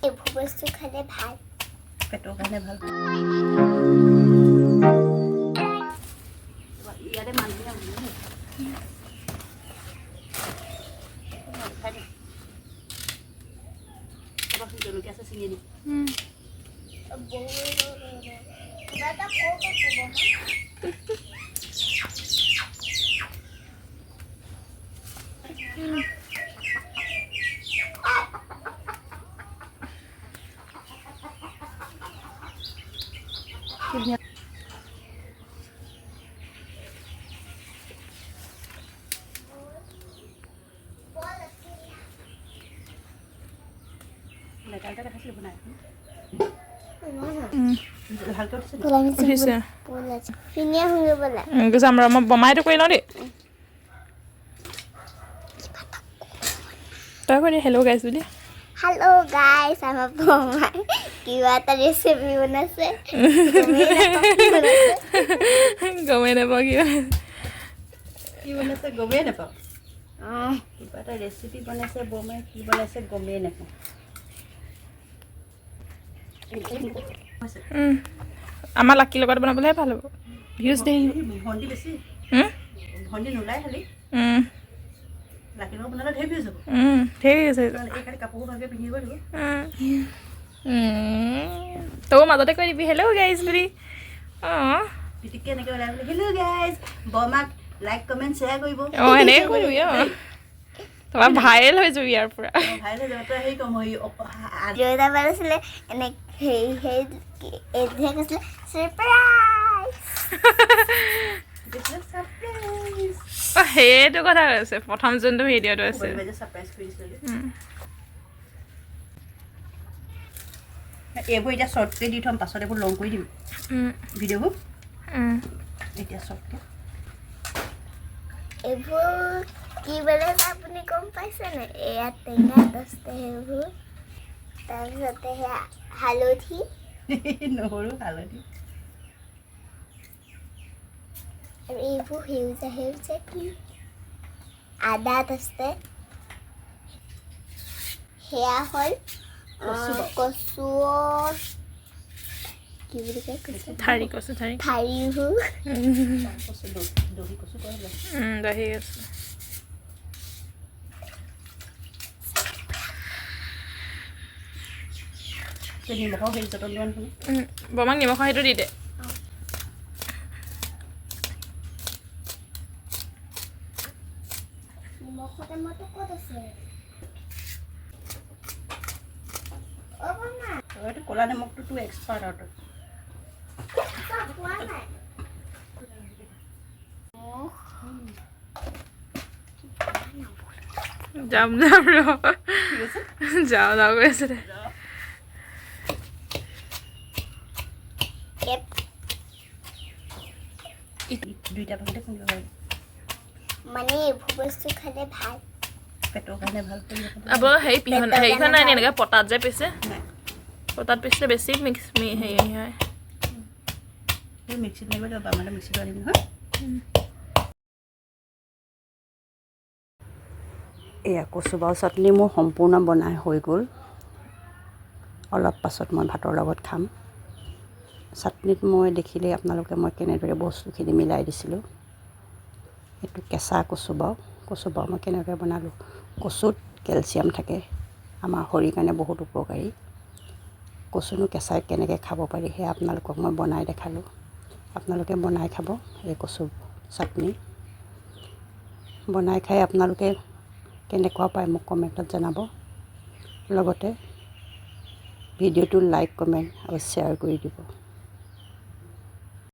এইবোৰ বস্তু খালে ভাল পেটৰ কাৰণে ভাল ইয়াতে মানুহে জলকীয়া আছে চিঙি দিম কিবা এটা ক'ব বমাইটো কৰি লওঁ দেই তই কৰি হেল্ল' গাইছ বুলি হেল্ল' গাইছ আমাৰ বমাই কিবা এটা ৰেচিপি বনাইছে গমেই নাপাওঁ কি বনাইছে গমেই নাপাওঁ কিবা এটা ৰেচিপি বনাইছে বমাই কি বনাইছে গমেই নাপাওঁ আমাৰ লাকিৰ লগত বনাবলৈহে ভাল হ'ব ভিউজ দেই ভণ্টি বেছি ভণ্টি নোলাই খালি লাকিৰ লগত বনালে ঢেৰ ভিউজ হ'ব ঠিক আছে এই খালি কাপোৰ ভালকৈ পিন্ধিব লাগিব তই মাজতে কৈ দিবি হেল্ল' গাইজ বুলি অঁ পিটিককৈ এনেকৈ ওলাই বোলে হেল্ল' গাইজ বমাক লাইক কমেণ্ট শ্বেয়াৰ কৰিব অঁ এনেকৈ কৰিবি অঁ তোমাৰ ভাইৰেল হৈ যাবি ইয়াৰ পৰা ভাইৰেল হৈ যাব তই হেৰি কম দেউতা বানাইছিলে এনে সেই এইটোহে কৈছিলে ছাৰপ্ৰাইজ সেইটো কথা কৈছে প্ৰথম যোনটো ভিডিঅ'টো আছে এইবোৰ এতিয়া শ্বৰ্টকৈ দি থ'ম পাছত এইবোৰ লং কৰি দিম ভিডিঅ'বোৰ এতিয়া শ্বৰ্টকৈ এইবোৰ কি বনাইছে আপুনি গম পাইছেনে এয়া টেঙা দহটা সেইবোৰ তাৰপিছতে সেয়া হালধি নহৰু হালধি আৰু এইবোৰ সেউজীয়া কি আদা আছে সেয়া হ'ল কচু কি বুলি কয় ঠাৰি কচু ঠাৰি ঠাৰিবোৰ দহি কচু দহি আছে নিমখৰ সেই যতন লোৱা বমাক নিমখৰ সেইটো দি দে ক'লা নিমখটো এক্সপাৰ্ট আৰু যাম ৰ যাওঁ গৈ আছে দে দুইটা ভাগতে খুন্দিব পাৰি মানে এইবোৰ বস্তু খালে ভাল পেটৰ কাৰণে ভাল আপোনাৰ হেৰিখন নাই এনেকৈ পটাত যে পিছে পটাত পিছিলে বেছি হেৰি হয় মিক্সিত লাগিব লাগিব আমাৰ মিক্সিত আনিম নহয় এয়া কচু বাও চাটনি মোৰ সম্পূৰ্ণ বনাই হৈ গ'ল অলপ পাছত মই ভাতৰ লগত খাম চাটনিত মই দেখিলে আপোনালোকে মই কেনেদৰে বস্তুখিনি মিলাই দিছিলোঁ এইটো কেঁচা কচু বাও মই কেনেকৈ বনালোঁ কচুত কেলছিয়াম থাকে আমাৰ শৰীৰৰ কাৰণে বহুত উপকাৰী কচুনো কেঁচাই কেনেকৈ খাব পাৰি সেয়া আপোনালোকক মই বনাই দেখালোঁ আপোনালোকে বনাই খাব এই কচু চাটনি বনাই খাই আপোনালোকে কেনেকুৱা পায় মোক কমেণ্টত জনাব লগতে ভিডিঅ'টো লাইক কমেণ্ট আৰু শ্বেয়াৰ কৰি দিব